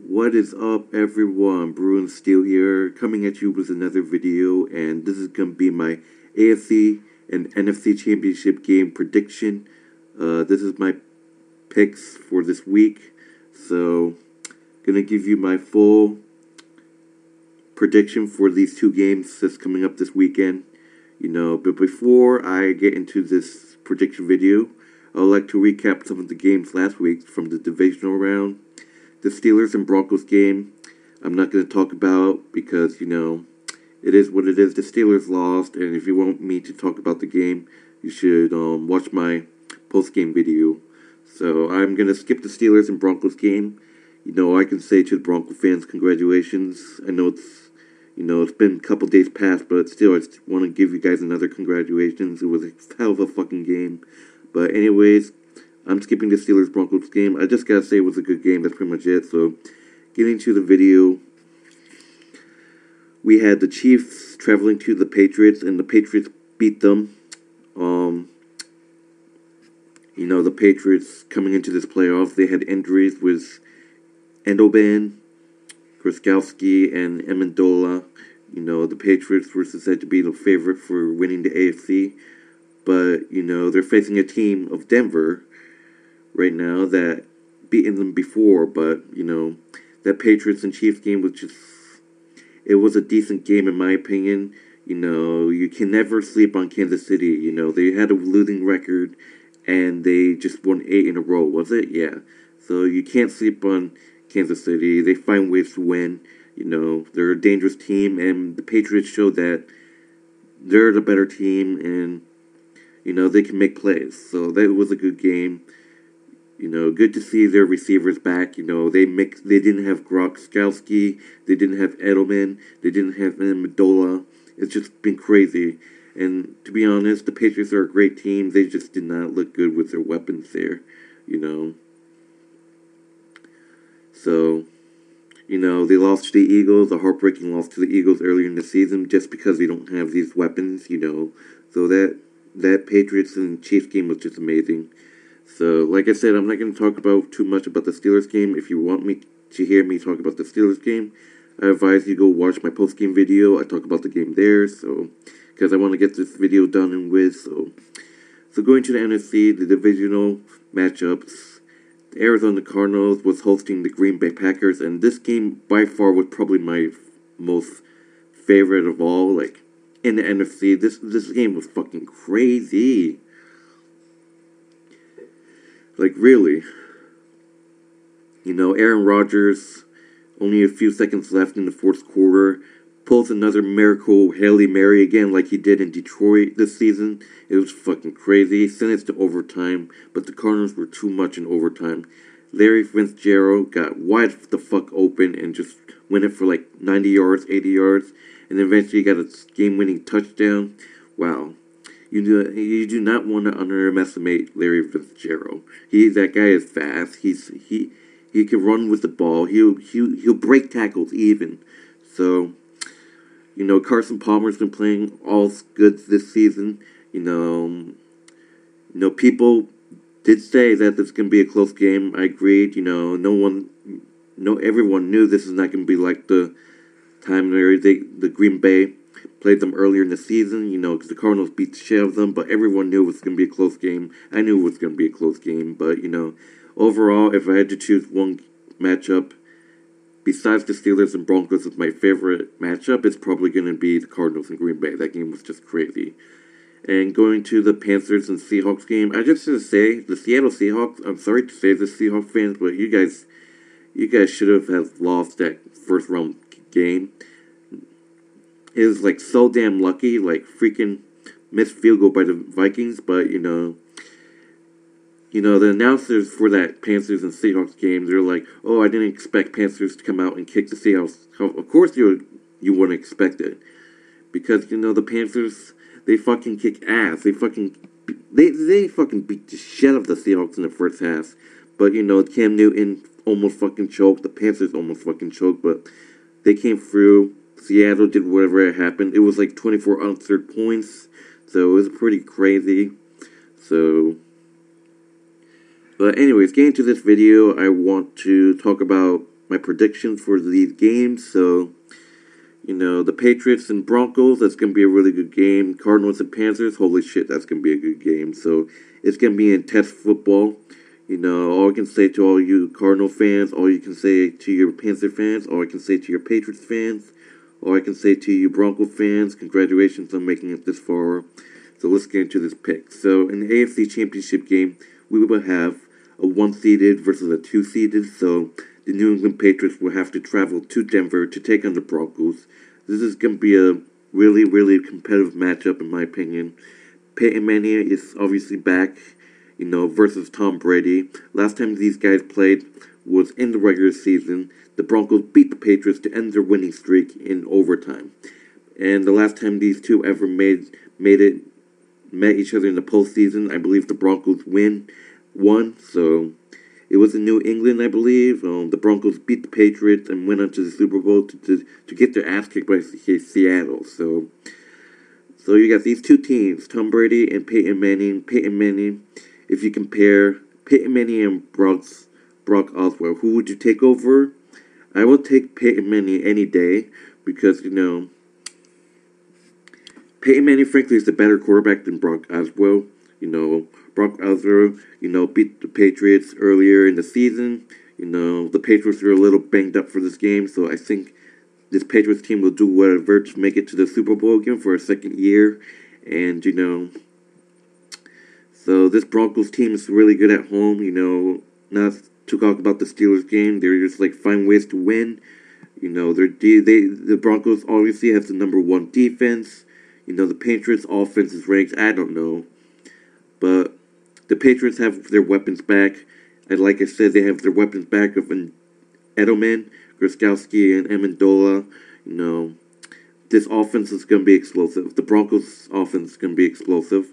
What is up, everyone? Bruin Steel here, coming at you with another video, and this is going to be my AFC and NFC Championship game prediction. This is my picks for this week, so gonna give you my full prediction for these two games that's coming up this weekend. But before I get into this prediction video, I would like to recap some of the games last week from the divisional round. The Steelers and Broncos game, I'm not going to talk about because, it is what it is. The Steelers lost, and if you want me to talk about the game, you should watch my post-game video. So I'm going to skip the Steelers and Broncos game. I can say to the Bronco fans, congratulations. I know it's been a couple days past, but still, I just want to give you guys another congratulations. It was a hell of a fucking game. But anyways, I'm skipping the Steelers-Broncos game. I just gotta say it was a good game. That's pretty much it. So, getting to the video, we had the Chiefs traveling to the Patriots, and the Patriots beat them. The Patriots coming into this playoff, they had injuries with Endoban, Gronkowski, and Amendola. The Patriots were said to be the favorite for winning the AFC, but they're facing a team of Denver right now that beaten them before, but that Patriots and Chiefs game it was a decent game in my opinion. You can never sleep on Kansas City. They had a losing record and they just won 8 in a row, was it? Yeah. So you can't sleep on Kansas City. They find ways to win. They're a dangerous team, and the Patriots showed that they're the better team, and they can make plays. So that was a good game. Good to see their receivers back. They didn't have Gronkowski, they didn't have Edelman, they didn't have Amendola. It's just been crazy. And to be honest, the Patriots are a great team. They just did not look good with their weapons there. So, they lost to the Eagles, a heartbreaking loss to the Eagles earlier in the season just because they don't have these weapons, So that Patriots and Chiefs game was just amazing. So, like I said, I'm not going to talk about too much about the Steelers game. If you want me to hear me talk about the Steelers game, I advise you go watch my post-game video. I talk about the game there, because I want to get this video done and with. So going to the NFC, the divisional matchups, the Arizona Cardinals was hosting the Green Bay Packers, and this game by far was probably my most favorite of all. Like in the NFC, this game was fucking crazy. Like, really. Aaron Rodgers, only a few seconds left in the fourth quarter, pulls another miracle Hail Mary again like he did in Detroit this season. It was fucking crazy. Sent it to overtime, but the Cardinals were too much in overtime. Larry Fitzgerald got wide the fuck open and just went it for like 90 yards, 80 yards, and eventually got a game-winning touchdown. Wow. You do not want to underestimate Larry Fitzgerald. That guy is fast. He can run with the ball. He'll break tackles even. So, Carson Palmer's been playing all good this season. People did say that this is going to be a close game. I agreed. Everyone knew this is not going to be like the time where the Green Bay played them earlier in the season, because the Cardinals beat the shit out of them, but everyone knew it was going to be a close game. I knew it was going to be a close game, but, overall, if I had to choose one matchup, besides the Steelers and Broncos as my favorite matchup, it's probably going to be the Cardinals and Green Bay. That game was just crazy. And going to the Panthers and Seahawks game, I just want to say, the Seattle Seahawks, I'm sorry to say this, Seahawks fans, but you guys should have lost that first round game. It was like so damn lucky, like freaking missed field goal by the Vikings, but the announcers for that Panthers and Seahawks game, they're like, oh, I didn't expect Panthers to come out and kick the Seahawks. Of course you wouldn't expect it, because the Panthers, they fucking kick ass. They fucking beat the shit out of the Seahawks in the first half. But Cam Newton almost fucking choked. The Panthers almost fucking choked, but they came through. Seattle did whatever happened. It was like 24 unanswered points, so it was pretty crazy. But anyways, getting to this video, I want to talk about my predictions for these games. So, the Patriots and Broncos, that's going to be a really good game. Cardinals and Panthers, holy shit, that's going to be a good game. So, it's going to be intense football. All I can say to all you Cardinal fans, all you can say to your Panther fans, all I can say to your Patriots fans, all I can say to you Bronco fans, congratulations on making it this far. So let's get into this pick. So in the AFC Championship game, we will have a 1-seeded versus a 2-seeded. So the New England Patriots will have to travel to Denver to take on the Broncos. This is going to be a really, really competitive matchup in my opinion. Peyton Manning is obviously back, versus Tom Brady. Last time these guys played was in the regular season. The Broncos beat the Patriots to end their winning streak in overtime. And the last time these two ever met each other in the postseason, I believe the Broncos won. So it was in New England, I believe. The Broncos beat the Patriots and went on to the Super Bowl to get their ass kicked by Seattle. So you got these two teams, Tom Brady and Peyton Manning. Peyton Manning, if you compare Peyton Manning and Brock Osweiler, who would you take over? I will take Peyton Manning any day because, Peyton Manning, frankly, is the better quarterback than Brock Osweiler. Brock Osweiler, beat the Patriots earlier in the season. The Patriots are a little banged up for this game, so I think this Patriots team will do whatever to make it to the Super Bowl again for a second year. And, so this Broncos team is really good at home, not to talk about the Steelers game. They're just find ways to win. The Broncos obviously have the number one defense. The Patriots offense is ranked, I don't know. But the Patriots have their weapons back. And like I said, they have their weapons back of Edelman, Gronkowski, and Amendola. This offense is going to be explosive. The Broncos offense is going to be explosive.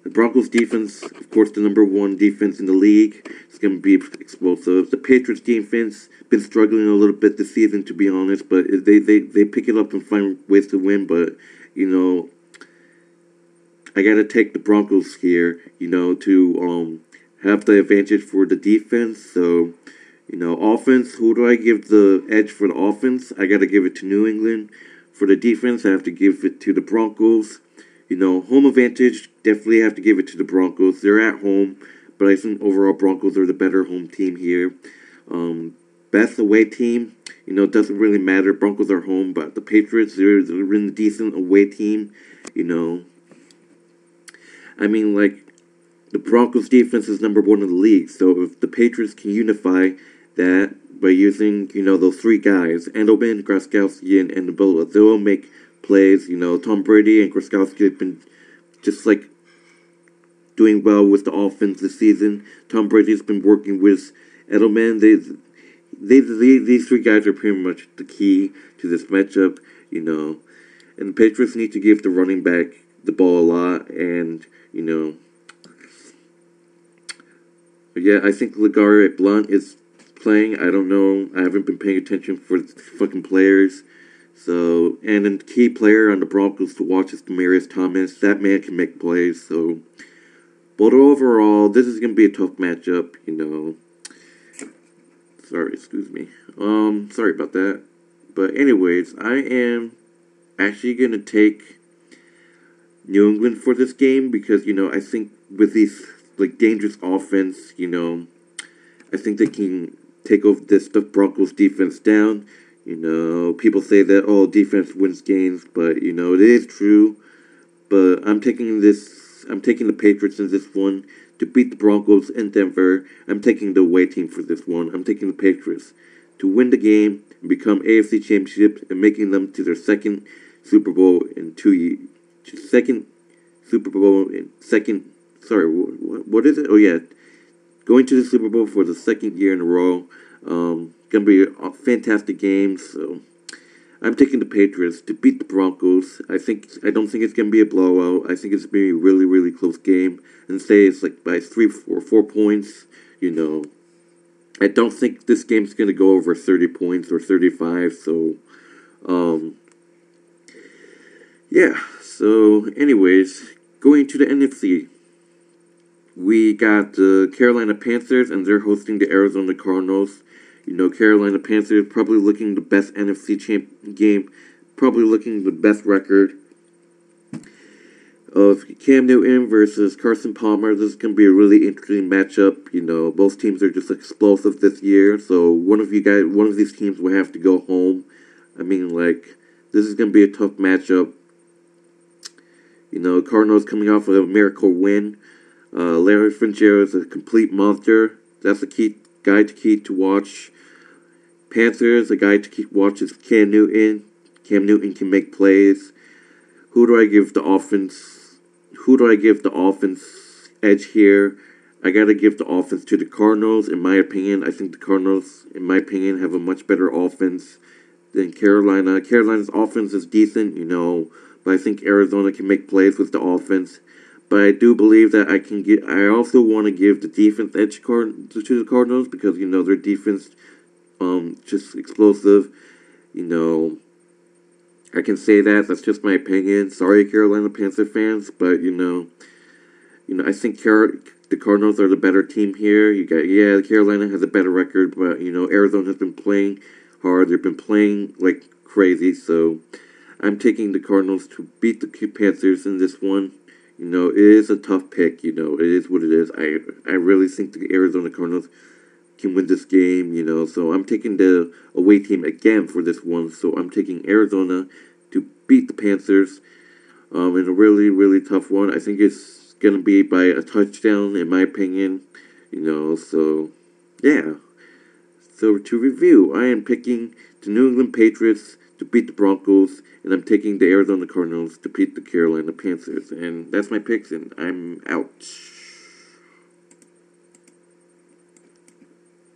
The Broncos defense, of course, the number one defense in the league, is going to be explosive. The Patriots defense been struggling a little bit this season, to be honest, but they pick it up and find ways to win. But I got to take the Broncos here, to have the advantage for the defense. So, offense, who do I give the edge for the offense? I got to give it to New England. For the defense, I have to give it to the Broncos. Home advantage, definitely have to give it to the Broncos. They're at home, but I think overall Broncos are the better home team here. Best away team, doesn't really matter. Broncos are home, but the Patriots, they're in a decent away team. The Broncos defense is number one in the league. So if the Patriots can unify that by using, those three guys, Edelman, Gronkowski, and Amendola, they will make plays. Tom Brady and Gronkowski have been just doing well with the offense this season. Tom Brady's been working with Edelman. These three guys are pretty much the key to this matchup. And the Patriots need to give the running back the ball a lot, and yeah, I think LeGarrette Blount is playing. I don't know. I haven't been paying attention for the fucking players. So, and a key player on the Broncos to watch is Demaryius Thomas. That man can make plays. So, but overall, this is going to be a tough matchup, Sorry, excuse me. Sorry about that. But anyways, I am actually going to take New England for this game because, I think with these, dangerous offense, I think they can take over the Broncos defense down. People say that, defense wins games, but, it is true. But I'm taking the Patriots in this one to beat the Broncos in Denver. I'm taking the away team for this one. I'm taking the Patriots to win the game and become AFC Championship and making them to their second Super Bowl in 2 years. What is it? Oh, yeah. Going to the Super Bowl for the second year in a row. Gonna be a fantastic game, so I'm taking the Patriots to beat the Broncos. I don't think it's gonna be a blowout. I think it's gonna be a really, really close game, and say it's by 3 or 4 points. I don't think this game's gonna go over 30 points or 35. So, yeah. So, anyways, going to the NFC. We got the Carolina Panthers, and they're hosting the Arizona Cardinals. Carolina Panthers probably looking the best NFC game, probably looking the best record of Cam Newton versus Carson Palmer. This is going to be a really interesting matchup. Both teams are just explosive this year, so one of these teams will have to go home. I mean, this is going to be a tough matchup. Cardinals coming off of a miracle win. Larry Fitzgerald is a complete monster. That's a key guy to watch. Panthers, a guy to watch is Cam Newton. Cam Newton can make plays. Who do I give the offense edge here? I gotta give the offense to the Cardinals. In my opinion, I think the Cardinals, have a much better offense than Carolina. Carolina's offense is decent, but I think Arizona can make plays with the offense. But I do believe that I also want to give the defense edge to the Cardinals because their defense, just explosive. I can say that. That's just my opinion. Sorry, Carolina Panther fans, but I think the Cardinals are the better team here. Carolina has a better record, but Arizona has been playing hard. They've been playing like crazy, so I'm taking the Cardinals to beat the Panthers in this one. It is a tough pick. It is what it is. I really think the Arizona Cardinals can win this game, so I'm taking the away team again for this one. So I'm taking Arizona to beat the Panthers in a really, really tough one. I think it's going to be by a touchdown, in my opinion, so yeah. So to review, I am picking the New England Patriots to beat the Broncos, and I'm taking the Arizona Cardinals to beat the Carolina Panthers. And that's my picks, and I'm out.